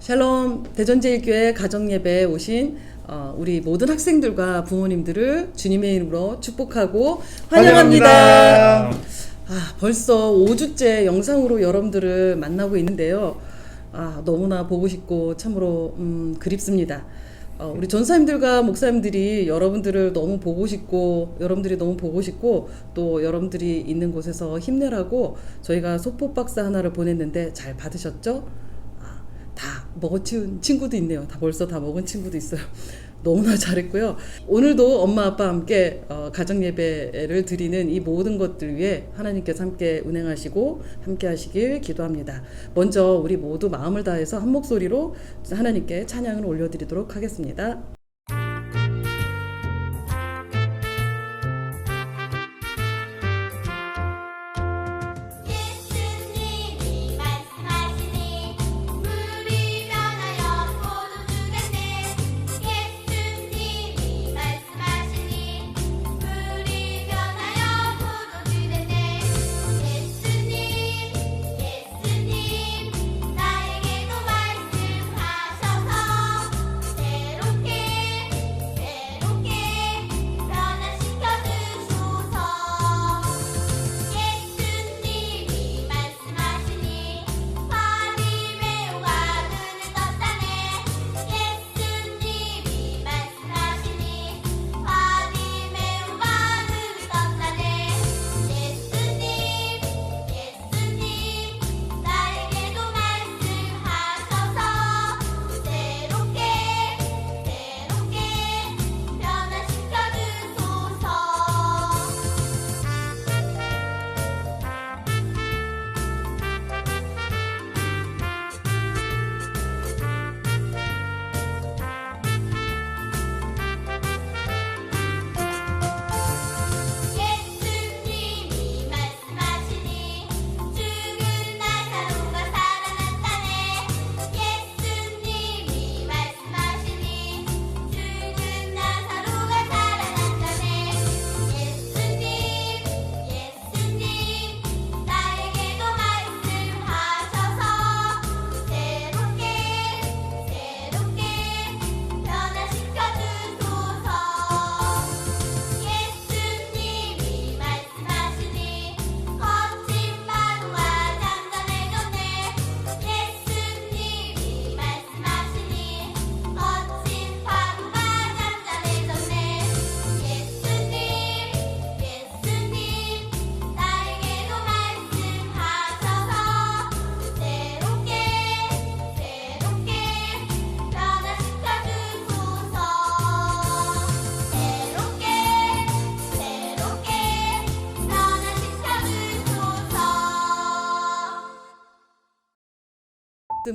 샬롬 대전제일교회 가정예배에 오신 우리 모든 학생들과 부모님들을 주님의 이름으로 축복하고 환영합니다. 벌써 5주째 영상으로 여러분들을 만나고 있는데요. 너무나 보고 싶고 참으로 그립습니다. 우리 전사님들과 목사님들이 여러분들을 너무 보고 싶고 또 여러분들이 있는 곳에서 힘내라고 저희가 소포박스 하나를 보냈는데 잘 받으셨죠? 다 먹어치운 친구도 있네요. 벌써 다 먹은 친구도 있어요. 너무나 잘했고요. 오늘도 엄마 아빠 함께 가정 예배를 드리는 이 모든 것들 위해 하나님께서 함께 운행하시고 함께 하시길 기도합니다. 먼저 우리 모두 마음을 다해서 한 목소리로 하나님께 찬양을 올려드리도록 하겠습니다.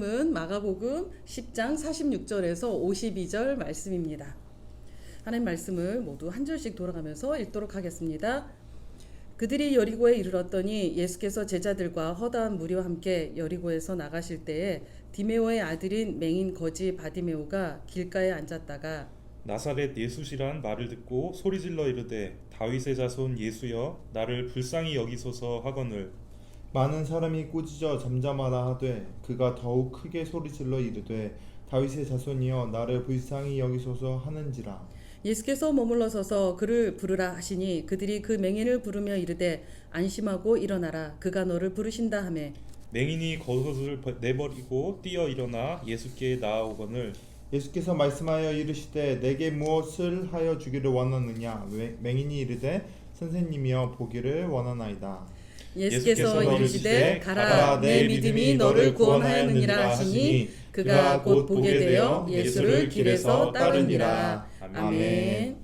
말씀은 마가복음 10장 46절에서 52절 말씀입니다. 하나님 말씀을 모두 한 절씩 돌아가면서 읽도록 하겠습니다. 그들이 여리고에 이르렀더니 예수께서 제자들과 허다한 무리와 함께 여리고에서 나가실 때에 디메오의 아들인 맹인 거지 바디메오가 길가에 앉았다가 나사렛 예수시란 말을 듣고 소리질러 이르되 다윗의 자손 예수여 나를 불쌍히 여기소서 하거늘 많은 사람이 꾸짖어 잠잠하라 하되 그가 더욱 크게 소리질러 이르되 다윗의 자손이여 나를 불쌍히 여기소서 하는지라. 예수께서 머물러 서서 그를 부르라 하시니 그들이 그 맹인을 부르며 이르되 안심하고 일어나라 그가 너를 부르신다 하매 맹인이 겉옷을 내버리고 뛰어 일어나 예수께 나아오거늘 예수께서 말씀하여 이르시되 내게 무엇을 하여 주기를 원하느냐. 맹인이 이르되 선생님이여 보기를 원하나이다. 예수께서 이르시되 가라 내 믿음이 너를 구원하였느니라 하시니 그가 곧 보게 되어 예수를 길에서 따르니라. 아멘.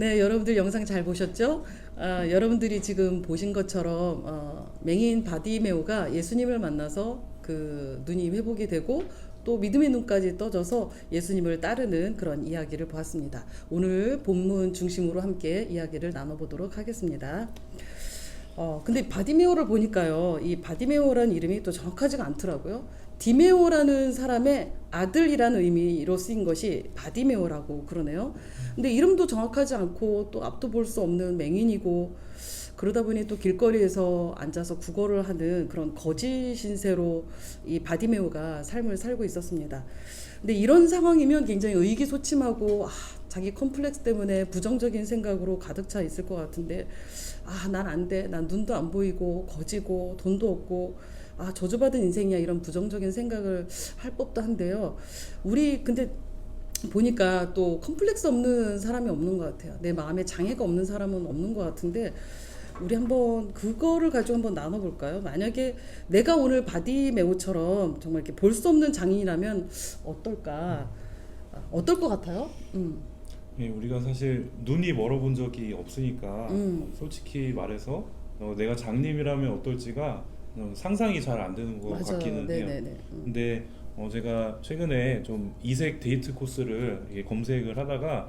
네, 여러분들 영상 잘 보셨죠? 여러분들이 지금 보신 것처럼 맹인 바디메오가 예수님을 만나서 그 눈이 회복이 되고 또 믿음의 눈까지 떠져서 예수님을 따르는 그런 이야기를 보았습니다. 오늘 본문 중심으로 함께 이야기를 나눠보도록 하겠습니다. 근데 바디메오를 보니까요, 이 바디메오라는 이름이 또 정확하지가 않더라고요. 디메오라는 사람의 아들이라는 의미로 쓰인 것이 바디메오라고 그러네요. 근데 이름도 정확하지 않고 또 앞도 볼 수 없는 맹인이고 그러다 보니 또 길거리에서 앉아서 구걸을 하는 그런 거지 신세로 이 바디메오가 삶을 살고 있었습니다. 근데 이런 상황이면 굉장히 의기소침하고 자기 컴플렉스 때문에 부정적인 생각으로 가득 차 있을 것 같은데 난 안 돼. 난 눈도 안 보이고 거지고 돈도 없고 저주받은 인생이야. 이런 부정적인 생각을 할 법도 한데요. 우리 근데 보니까 또 컴플렉스 없는 사람이 없는 것 같아요. 내 마음에 장애가 없는 사람은 없는 것 같은데 우리 한번 그거를 가지고 한번 나눠볼까요? 만약에 내가 오늘 바디메오처럼 정말 이렇게 볼 수 없는 장인이라면 어떨까? 어떨 것 같아요? 예, 우리가 사실 눈이 멀어본 적이 없으니까 솔직히 말해서 내가 장님이라면 어떨지가 상상이 잘 안 되는 것 같기는 해요. 근데 제가 최근에 좀 이색 데이트 코스를 검색을 하다가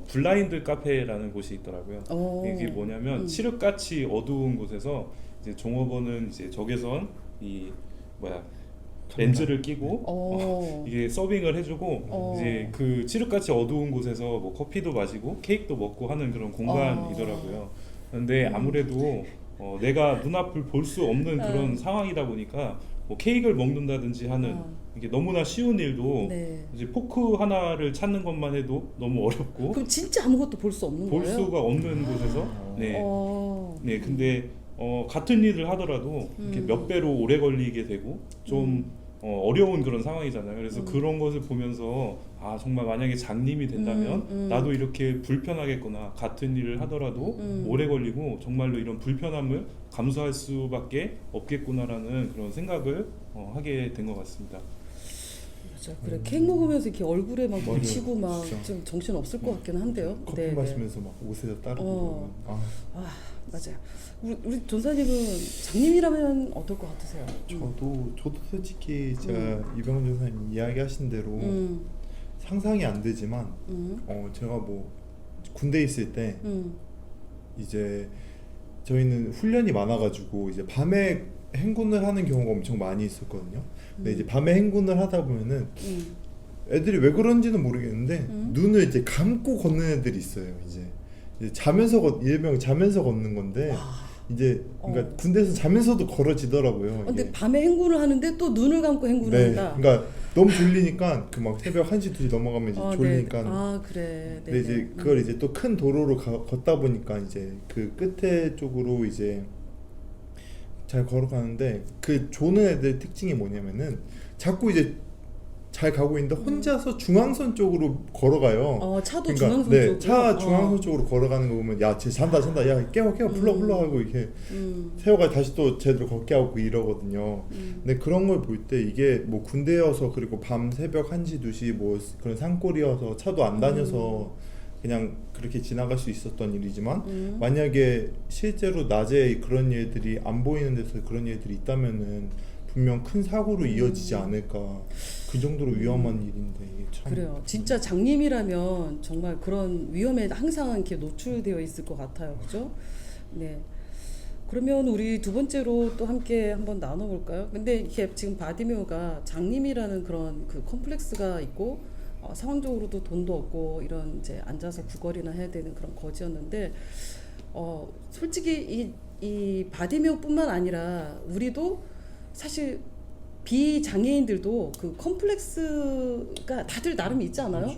블라인드 카페라는 곳이 있더라고요. 이게 뭐냐면 칠흑같이 어두운 곳에서 이제 종업원은 이제 적외선 렌즈를 끼고 이게 서빙을 해주고 이제 그 칠흑같이 어두운 곳에서 뭐 커피도 마시고 케이크도 먹고 하는 그런 공간이더라고요. 근데 아무래도 내가 눈앞을 볼 수 없는 그런 상황이다 보니까 뭐 케이크를 먹는다든지 하는 이게 너무나 쉬운 일도 이제 포크 하나를 찾는 것만 해도 너무 어렵고 그럼 진짜 아무것도 볼 수 없는 볼 거예요? 수가 없는 곳에서 근데 같은 일을 하더라도 이렇게 몇 배로 오래 걸리게 되고 좀 어려운 그런 상황이잖아요. 그래서 그런 것을 보면서 정말 만약에 장님이 된다면 나도 이렇게 불편하겠구나. 같은 일을 하더라도 오래 걸리고 정말로 이런 불편함을 감수할 수밖에 없겠구나라는 그런 생각을 하게 된 것 같습니다. 맞아. 그래 케이크 먹으면서 이렇게 얼굴에 막 묻히고 막 좀 정신 없을 것 같긴 한데요. 커피 마시면서 막 옷에다 따르고. 맞아요. 우리 전사님은 장님이라면 어떨 것 같으세요? 저도 솔직히 제가 이병헌 전사님 이야기하신 대로 상상이 안 되지만 제가 뭐 군대에 있을 때 이제 저희는 훈련이 많아가지고 이제 밤에 행군을 하는 경우가 엄청 많이 있었거든요. 근데 이제 밤에 행군을 하다 보면은 애들이 왜 그런지는 모르겠는데 눈을 이제 감고 걷는 애들이 있어요. 이제 자면서 일명 자면서 걷는 건데 이제 그러니까 군대에서 자면서도 걸어지더라고요. 근데 밤에 행군을 하는데 또 눈을 감고 행군을 한다. 그러니까 너무 졸리니까 그 막 새벽 1시 2시 넘어가면 이제 졸리니까. 그래. 근데 이제 그걸 이제 또 큰 도로로 걷다 보니까 이제 그 끝에 쪽으로 이제 잘 걸어가는데 그 조는 애들 특징이 뭐냐면은 자꾸 이제 잘 가고 있는데 혼자서 중앙선 쪽으로 걸어가요. 차도 그러니까, 중앙선 쪽으로? 차 중앙선 쪽으로 걸어가는 거 보면 야, 쟤 잔다, 야, 깨워, 불러 하고 이렇게 세워가 다시 또 제대로 걷게 하고 이러거든요. 근데 그런 걸 볼 때 이게 뭐 군대여서 그리고 밤 새벽 1시, 2시 뭐 그런 산골이어서 차도 안 다녀서 그냥 그렇게 지나갈 수 있었던 일이지만 만약에 실제로 낮에 그런 일들이 안 보이는 데서 그런 일들이 있다면은 분명 큰 사고로 이어지지 않을까. 그 정도로 위험한 일인데 이게 참. 그래요. 진짜 장님이라면 정말 그런 위험에 항상 이렇게 노출되어 있을 것 같아요. 그죠? 네. 그러면 우리 두 번째로 또 함께 한번 나눠볼까요? 근데 이게 지금 바디메오가 장님이라는 그런 그 컴플렉스가 있고 상황적으로도 돈도 없고 이런 이제 앉아서 구걸이나 해야 되는 그런 거지였는데 솔직히 이 바디메오뿐만 아니라 우리도 사실 비장애인들도 그 컴플렉스가 다들 나름 있지 않아요?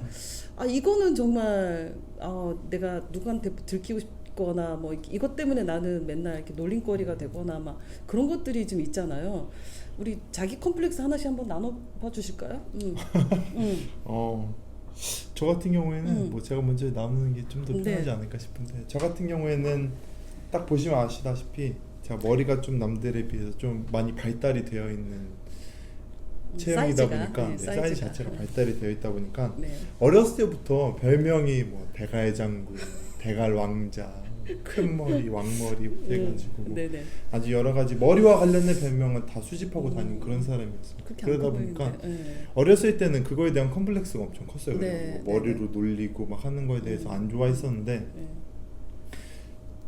이거는 정말 내가 누구한테 들키고 싶거나 뭐 이것 때문에 나는 맨날 이렇게 놀림거리가 되거나 막 그런 것들이 좀 있잖아요. 우리 자기 컴플렉스 하나씩 한번 나눠봐 주실까요? 저 같은 경우에는 뭐 제가 먼저 나누는 게 좀 더 편하지 않을까 싶은데 저 같은 경우에는 딱 보시면 아시다시피 제가 머리가 좀 남들에 비해서 좀 많이 발달이 되어 있는 체형이다 보니까 사이즈 자체가 발달이 되어 있다 보니까 어렸을 때부터 별명이 뭐 대가의 장군, 대갈 왕자, 큰 머리, 왕머리 해가지고 네네. 아주 여러 가지 머리와 관련된 별명을 다 수집하고 다니는 그런 사람이었어요. 그렇게 그러다 안 보니까 보이는데. 어렸을 때는 그거에 대한 컴플렉스가 엄청 컸어요. 네, 뭐 머리로 놀리고 막 하는 거에 대해서 안 좋아했었는데 네.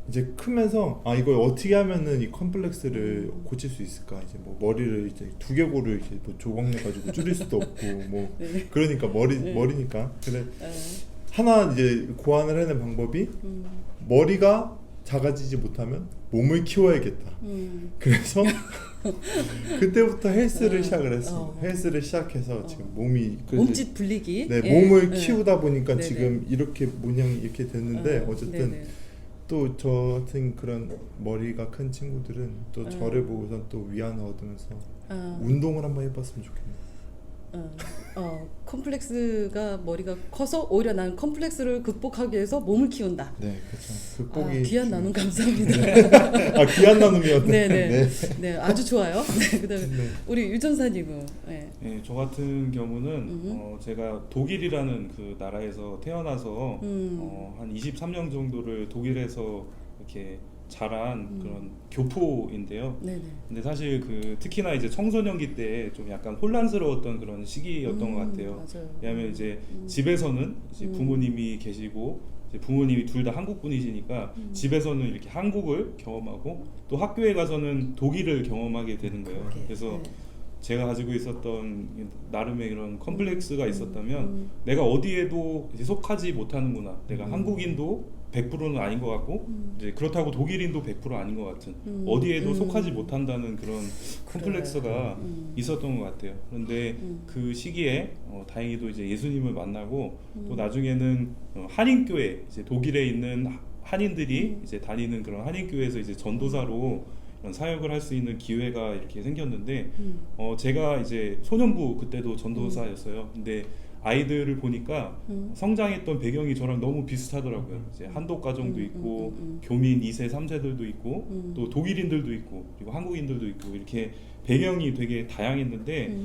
이제 크면서 아 이걸 어떻게 하면은 이 컴플렉스를 고칠 수 있을까, 이제 뭐 머리를 이제 두개골을 이제 뭐 조각내 가지고 줄일 수도 없고 뭐 네. 그러니까 머리니까 근데 하나 이제 고안을 해낸 방법이 머리가 작아지지 못하면 몸을 키워야겠다. 그래서 그때부터 헬스를 시작을 했어요. 헬스를 시작해서 지금 몸이 몸짓 불리기. 네, 예. 몸을 예. 키우다 보니까 네네. 지금 이렇게 모양이 이렇게 됐는데 어쨌든 네네. 또 저 같은 그런 머리가 큰 친구들은 또 저를 보고선 또 위안을 얻으면서 운동을 한번 해봤으면 좋겠네요. 컴플렉스가 머리가 커서 오히려 난 컴플렉스를 극복하기 위해서 몸을 키운다. 네, 그렇죠. 극복이 귀한 나눔 감사합니다. 아 귀한 나눔이었네. 네네. 네, 아주 좋아요. 네, 그다음에 네. 우리 유 전사님은. 네. 네, 저 같은 경우는 제가 독일이라는 그 나라에서 태어나서 한 23년 정도를 독일에서 이렇게 자란 그런 교포인데요. 네네. 근데 사실 그 특히나 이제 청소년기 때 좀 약간 혼란스러웠던 그런 시기였던 것 같아요. 맞아요. 왜냐하면 이제 집에서는 이제 부모님이 계시고 이제 부모님이 둘 다 한국 분이시니까 집에서는 이렇게 한국을 경험하고 또 학교에 가서는 독일을 경험하게 되는 거예요. 그래서 제가 가지고 있었던 나름의 그런 컴플렉스가 있었다면 내가 어디에도 이제 속하지 못하는구나. 내가 한국인도 100%는 아닌 것 같고 이제 그렇다고 독일인도 100% 아닌 것 같은 어디에도 속하지 못한다는 그런 컴플렉스가 있었던 것 같아요. 그런데 그 시기에 다행히도 이제 예수님을 만나고 또 나중에는 한인교회, 이제 독일에 있는 한인들이 이제 다니는 그런 한인교회에서 이제 전도사로 이런 사역을 할 수 있는 기회가 이렇게 생겼는데 제가 이제 소년부 그때도 전도사였어요. 근데 아이들을 보니까 성장했던 배경이 저랑 너무 비슷하더라고요. 이제 한독 가정도 있고 교민 2세, 3세들도 있고 또 독일인들도 있고 그리고 한국인들도 있고 이렇게 배경이 되게 다양했는데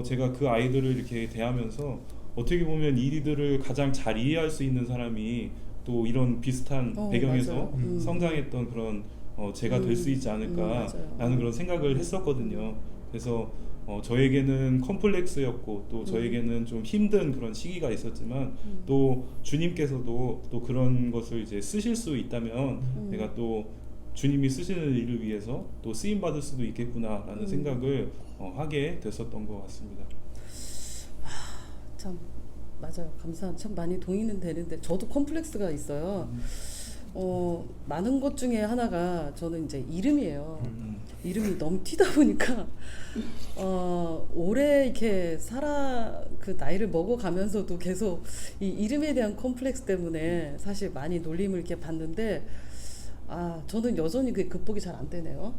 제가 그 아이들을 이렇게 대하면서 어떻게 보면 이들을 가장 잘 이해할 수 있는 사람이 또 이런 비슷한 배경에서 성장했던 그런 제가 될 수 있지 않을까라는 그런 생각을 했었거든요. 그래서 저에게는 컴플렉스였고 또 저에게는 좀 힘든 그런 시기가 있었지만 또 주님께서도 또 그런 것을 이제 쓰실 수 있다면 내가 또 주님이 쓰시는 일을 위해서 또 쓰임 받을 수도 있겠구나라는 생각을 하게 됐었던 것 같습니다. 참 맞아요. 참 많이 동의는 되는데 저도 컴플렉스가 있어요. 많은 것 중에 하나가 저는 이제 이름이에요. 이름이 너무 튀다 보니까 오래 이렇게 그 나이를 먹어가면서도 계속 이 이름에 대한 컴플렉스 때문에 사실 많이 놀림을 이렇게 받는데 저는 여전히 그게 극복이 잘 안 되네요.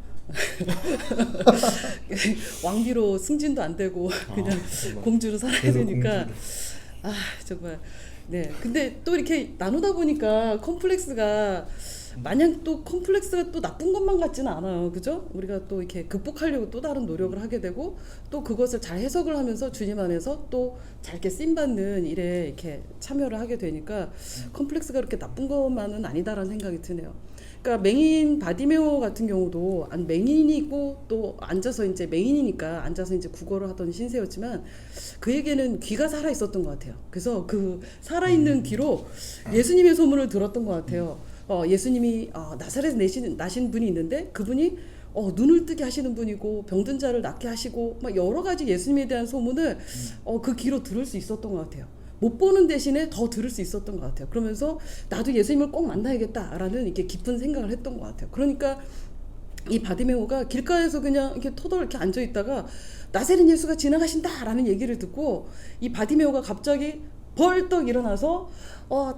왕비로 승진도 안 되고 그냥 공주로 살아야 되니까 정말. 네. 근데 또 이렇게 나누다 보니까 컴플렉스가 마냥 또 컴플렉스가 또 나쁜 것만 같지는 않아요. 그죠? 우리가 또 이렇게 극복하려고 또 다른 노력을 하게 되고 또 그것을 잘 해석을 하면서 주님 안에서 또 잘 이렇게 쓰임받는 일에 이렇게 참여를 하게 되니까 컴플렉스가 그렇게 나쁜 것만은 아니다라는 생각이 드네요. 그러니까 맹인 바디메오 같은 경우도 맹인이고 또 앉아서 이제 맹인이니까 앉아서 이제 국어를 하던 신세였지만 그에게는 귀가 살아 있었던 것 같아요. 그래서 그 살아 있는 귀로 예수님의 소문을 들었던 것 같아요. 예수님이 나사렛에 나신 분이 있는데 그분이 눈을 뜨게 하시는 분이고 병든 자를 낫게 하시고 막 여러 가지 예수님에 대한 소문을 그 귀로 들을 수 있었던 것 같아요. 못 보는 대신에 더 들을 수 있었던 것 같아요. 그러면서 나도 예수님을 꼭 만나야겠다라는 이렇게 깊은 생각을 했던 것 같아요. 그러니까 이 바디메오가 길가에서 그냥 이렇게 터덜 이렇게 앉아 있다가 나사렛 예수가 지나가신다라는 얘기를 듣고 이 바디메오가 갑자기 벌떡 일어나서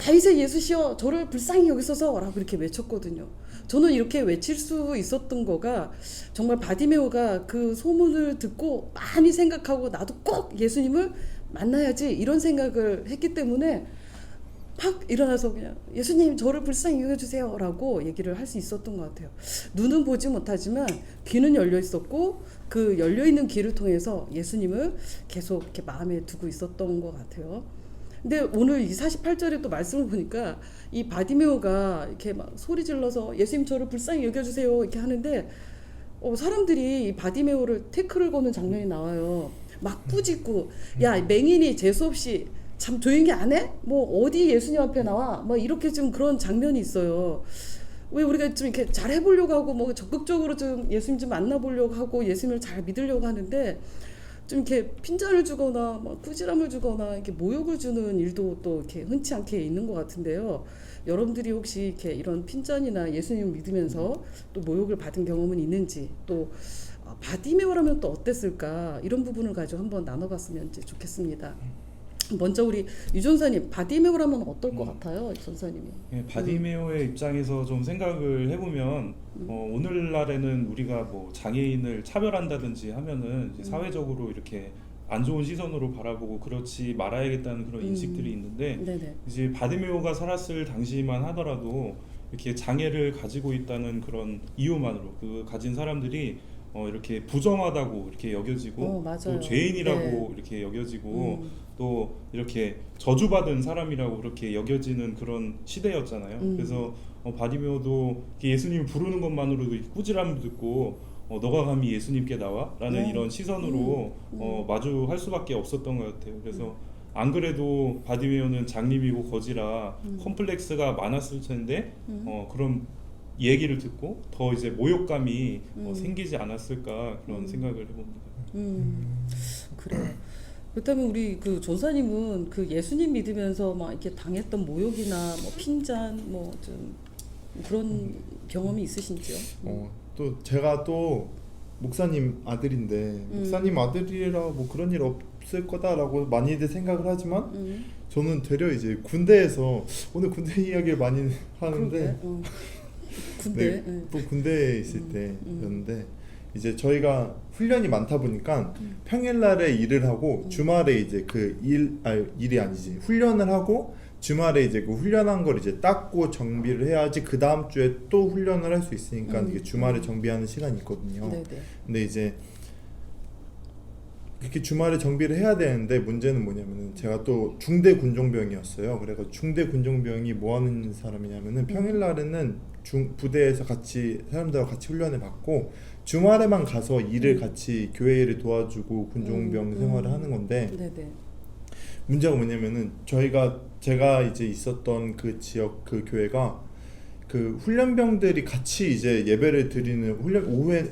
다윗의 예수시여 저를 불쌍히 여기소서라고 이렇게 외쳤거든요. 저는 이렇게 외칠 수 있었던 거가 정말 바디메오가 그 소문을 듣고 많이 생각하고 나도 꼭 예수님을 만나야지 이런 생각을 했기 때문에 팍 일어나서 그냥 예수님 저를 불쌍히 여겨주세요 라고 얘기를 할 수 있었던 것 같아요. 눈은 보지 못하지만 귀는 열려 있었고 그 열려있는 귀를 통해서 예수님을 계속 이렇게 마음에 두고 있었던 것 같아요. 근데 오늘 이 48절에 또 말씀을 보니까 이 바디메오가 이렇게 막 소리 질러서 예수님 저를 불쌍히 여겨주세요 이렇게 하는데 사람들이 이 바디메오를 태클을 거는 장면이 나와요. 막 꾸짖고 야 맹인이 재수없이 참 조용히 안 해? 뭐 어디 예수님 앞에 나와? 뭐 이렇게 좀 그런 장면이 있어요. 왜 우리가 좀 이렇게 잘 해보려고 하고 뭐 적극적으로 좀 예수님 좀 만나보려고 하고 예수님을 잘 믿으려고 하는데 좀 이렇게 핀잔을 주거나 뭐 꾸지람을 주거나 이렇게 모욕을 주는 일도 또 이렇게 흔치 않게 있는 것 같은데요. 여러분들이 혹시 이렇게 이런 핀잔이나 예수님을 믿으면서 또 모욕을 받은 경험은 있는지 또 바디메오라면 또 어땠을까 이런 부분을 가지고 한번 나눠봤으면 이제 좋겠습니다. 먼저 우리 유 전사님 바디메오라면 어떨 것 같아요, 전사님이? 예, 바디메오의 입장에서 좀 생각을 해보면 오늘날에는 우리가 뭐 장애인을 차별한다든지 하면은 이제 사회적으로 이렇게 안 좋은 시선으로 바라보고 그렇지 말아야겠다는 그런 인식들이 있는데 네네. 이제 바디메오가 살았을 당시만 하더라도 이렇게 장애를 가지고 있다는 그런 이유만으로 그 가진 사람들이 이렇게 부정하다고 이렇게 여겨지고 또 죄인이라고 네. 이렇게 여겨지고 또 이렇게 저주받은 사람이라고 그렇게 여겨지는 그런 시대였잖아요. 그래서 바디메오도 예수님 부르는 것만으로도 꾸지람을 듣고 너가 감히 예수님께 나와? 라는 이런 시선으로 마주할 수밖에 없었던 것 같아요. 그래서 안 그래도 바디메오는 장님이고 거지라 컴플렉스가 많았을 텐데 그런 얘기를 듣고 더 이제 모욕감이 생기지 않았을까 그런 생각을 해봅니다. 그래요. 그렇다면 우리 그 조사님은 그 예수님 믿으면서 막 이렇게 당했던 모욕이나 뭐 핀잔 뭐 좀 그런 경험이 있으신지요? 또 제가 또 목사님 아들인데 목사님 아들이라 뭐 그런 일 없을 거다라고 많이들 생각을 하지만 저는 되려 이제 군대에서 오늘 군대 이야기를 많이 하는데 군대 네, 또 군대에 있을 때였는데 이제 저희가 훈련이 많다 보니까 평일날에 일을 하고 주말에 이제 그 일이 아니지 훈련을 하고 주말에 이제 그 훈련한 걸 이제 닦고 정비를 해야지 그 다음 주에 또 훈련을 할 수 있으니까 이게 주말에 정비하는 시간이 있거든요. 네네. 근데 이제 그렇게 주말에 정비를 해야 되는데 문제는 뭐냐면은 제가 또 중대 군종병이었어요. 그래서 중대 군종병이 뭐 하는 사람이냐면은 평일날에는 부대에서 같이 사람들하고 같이 훈련을 받고 주말에만 가서 일을 같이 교회 일을 도와주고 군종병 생활을 하는 건데 네네. 문제가 뭐냐면은 제가 이제 있었던 그 지역 그 교회가 그 훈련병들이 같이 이제 예배를 드리는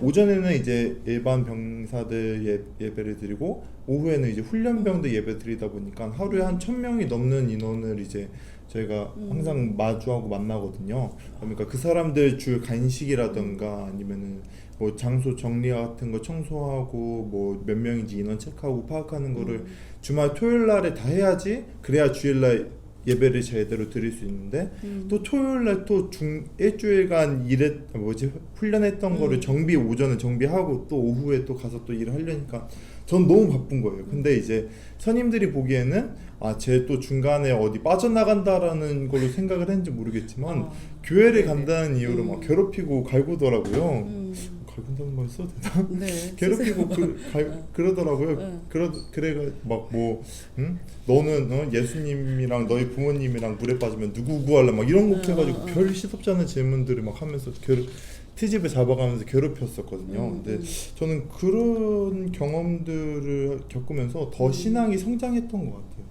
오전에는 이제 일반 병사들 예배를 드리고 오후에는 이제 훈련병들 예배 드리다 보니까 하루에 한 1,000명이 넘는 인원을 이제 저희가 항상 마주하고 만나거든요. 그러니까 그 사람들 줄 간식이라던가 아니면은 뭐 장소 정리 같은 거 청소하고 뭐 몇 명인지 인원 체크하고 파악하는 거를 주말 토요일 날에 다 해야지 그래야 주일 날 예배를 제대로 드릴 수 있는데 또 토요일 날 또 일주일간 훈련했던 거를 오전에 정비하고 또 오후에 또 가서 또 일을 하려니까 전 너무 바쁜 거예요. 근데 이제 선임들이 보기에는 쟤 또 중간에 어디 빠져나간다라는 걸로 생각을 했는지 모르겠지만 교회를 간다는 이유로 막 괴롭히고 갈구더라고요. 갈군다는 말 써도 되나? 네. 괴롭히고 그러더라고요. 그래가 막 뭐 너는 예수님이랑 너희 부모님이랑 물에 빠지면 누구 구할래? 막 이런 거 해가지고 별 시덥지 않은 질문들을 막 하면서 트집을 잡아가면서 괴롭혔었거든요. 근데 저는 그런 경험들을 겪으면서 더 신앙이 성장했던 것 같아요.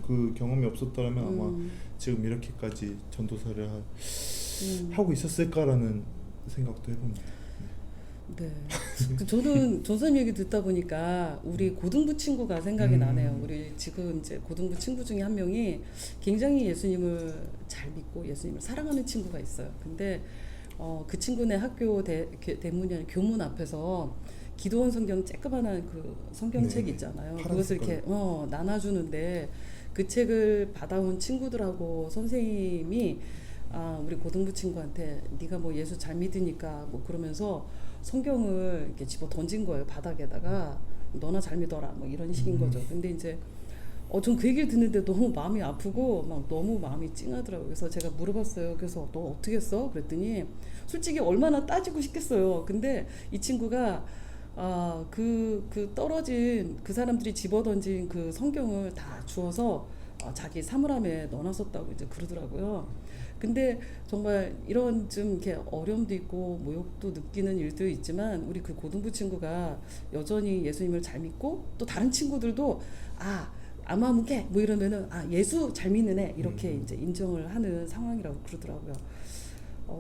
그 경험이 없었더라면 아마 지금 이렇게까지 전도사를 하고 있었을까라는 생각도 해봅니다. 네. 저는 전사님 얘기 듣다 보니까 우리 고등부 친구가 생각이 나네요. 우리 지금 이제 고등부 친구 중에 한 명이 굉장히 예수님을 잘 믿고 예수님을 사랑하는 친구가 있어요. 근데 그 친구네 학교 대문이 아니라 교문 앞에서 기도원 성경 쬐끄만한 그 성경책 있잖아요. 그것을 이렇게 나눠주는데 그 책을 받아온 친구들하고 선생님이 우리 고등부 친구한테 네가 뭐 예수 잘 믿으니까 뭐 그러면서 성경을 이렇게 집어 던진 거예요. 바닥에다가 너나 잘 믿어라 뭐 이런 식인 거죠. 근데 이제 전 그 얘기를 듣는데 너무 마음이 아프고 막 너무 마음이 찡하더라고요. 그래서 제가 물어봤어요. 그래서 너 어떻게 했어? 그랬더니 솔직히 얼마나 따지고 싶겠어요. 근데 이 친구가 그 떨어진 그 사람들이 집어던진 그 성경을 다 주워서 자기 사물함에 넣어놨었다고 이제 그러더라고요. 근데 정말 이런 좀 이렇게 어려움도 있고 모욕도 느끼는 일도 있지만 우리 그 고등부 친구가 여전히 예수님을 잘 믿고 또 다른 친구들도 아마무게 뭐 이러면은 예수 잘 믿는 애 이렇게 이제 인정을 하는 상황이라고 그러더라고요.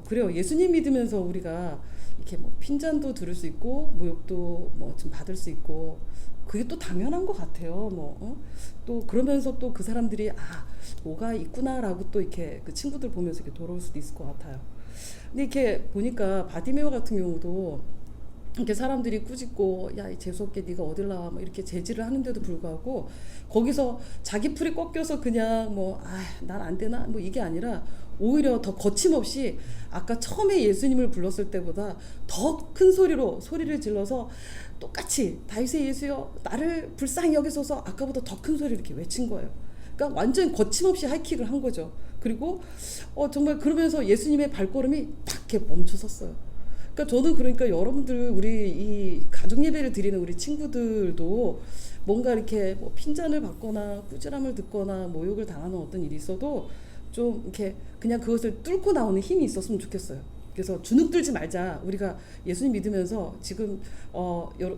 그래요. 예수님 믿으면서 우리가 이렇게 뭐 핀잔도 들을 수 있고 모욕도 뭐 좀 받을 수 있고 그게 또 당연한 것 같아요. 또 그러면서 또 그 사람들이 뭐가 있구나라고 또 이렇게 그 친구들 보면서 이렇게 돌아올 수도 있을 것 같아요. 근데 이렇게 보니까 바디메오 같은 경우도 이렇게 사람들이 꾸짖고 야 재수없게 네가 어딜 나와 뭐 이렇게 제지를 하는데도 불구하고 거기서 자기 풀이 꺾여서 그냥 난 안 되나 뭐 이게 아니라 오히려 더 거침없이 아까 처음에 예수님을 불렀을 때보다 더 큰 소리로 소리를 질러서 똑같이 다윗의 예수여 나를 불쌍히 여기소서 아까보다 더 큰 소리를 이렇게 외친 거예요. 그러니까 완전 거침없이 하이킥을 한 거죠. 그리고 정말 그러면서 예수님의 발걸음이 딱 이렇게 멈춰섰어요. 그러니까 저는 그러니까 여러분들 우리 이 가족 예배를 드리는 우리 친구들도 뭔가 이렇게 뭐 핀잔을 받거나 꾸지람을 듣거나 모욕을 당하는 어떤 일이 있어도 좀 이렇게 그냥 그것을 뚫고 나오는 힘이 있었으면 좋겠어요. 그래서 주눅들지 말자. 우리가 예수님 믿으면서 지금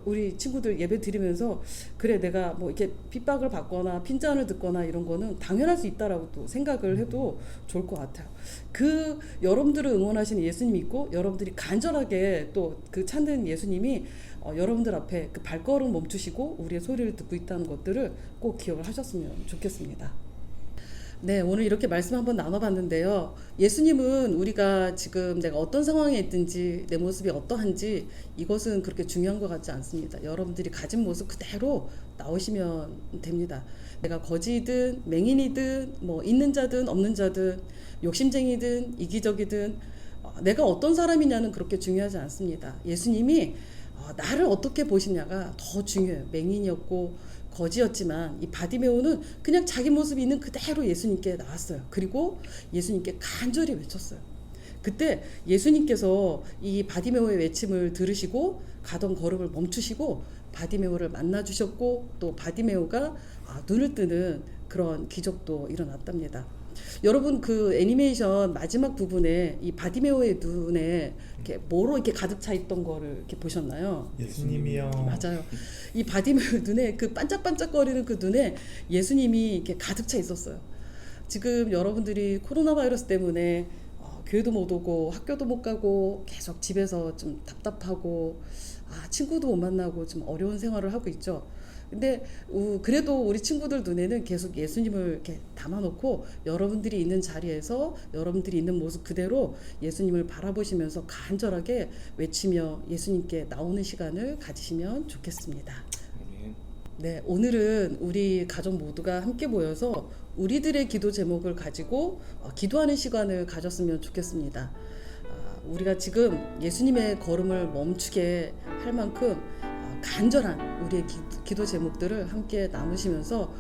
우리 친구들 예배 드리면서 그래 내가 뭐 이렇게 핍박을 받거나 핀잔을 듣거나 이런 거는 당연할 수 있다라고 또 생각을 해도 좋을 것 같아요. 그 여러분들을 응원하시는 예수님이 있고 여러분들이 간절하게 또 그 찾는 예수님이 여러분들 앞에 그 발걸음 멈추시고 우리의 소리를 듣고 있다는 것들을 꼭 기억을 하셨으면 좋겠습니다. 네, 오늘 이렇게 말씀 한번 나눠봤는데요. 예수님은 우리가 지금 내가 어떤 상황에 있든지 내 모습이 어떠한지 이것은 그렇게 중요한 것 같지 않습니다. 여러분들이 가진 모습 그대로 나오시면 됩니다. 내가 거지든 맹인이든 뭐 있는 자든 없는 자든 욕심쟁이든 이기적이든 내가 어떤 사람이냐는 그렇게 중요하지 않습니다. 예수님이 나를 어떻게 보시냐가 더 중요해요. 맹인이었고 거지였지만 이 바디메오는 그냥 자기 모습이 있는 그대로 예수님께 나왔어요. 그리고 예수님께 간절히 외쳤어요. 그때 예수님께서 이 바디메오의 외침을 들으시고 가던 걸음을 멈추시고 바디메오를 만나주셨고 또 바디메오가 눈을 뜨는 그런 기적도 일어났답니다. 여러분 그 애니메이션 마지막 부분에 이 바디메오의 눈에 이렇게 뭐로 이렇게 가득 차 있던 거를 이렇게 보셨나요? 예수님이요. 맞아요. 이 바디메오 눈에 그 반짝반짝거리는 그 눈에 예수님이 이렇게 가득 차 있었어요. 지금 여러분들이 코로나 바이러스 때문에 교회도 못 오고 학교도 못 가고 계속 집에서 좀 답답하고 친구도 못 만나고 좀 어려운 생활을 하고 있죠. 근데 그래도 우리 친구들 눈에는 계속 예수님을 이렇게 담아놓고 여러분들이 있는 자리에서 여러분들이 있는 모습 그대로 예수님을 바라보시면서 간절하게 외치며 예수님께 나오는 시간을 가지시면 좋겠습니다. 네, 오늘은 우리 가족 모두가 함께 모여서 우리들의 기도 제목을 가지고 기도하는 시간을 가졌으면 좋겠습니다. 우리가 지금 예수님의 걸음을 멈추게 할 만큼 간절한 우리의 기도 제목들을 함께 나누시면서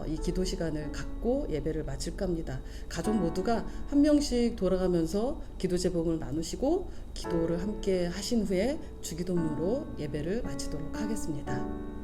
이 기도 시간을 갖고 예배를 마칠까 합니다. 가족 모두가 한 명씩 돌아가면서 기도 제목을 나누시고 기도를 함께 하신 후에 주기도문으로 예배를 마치도록 하겠습니다.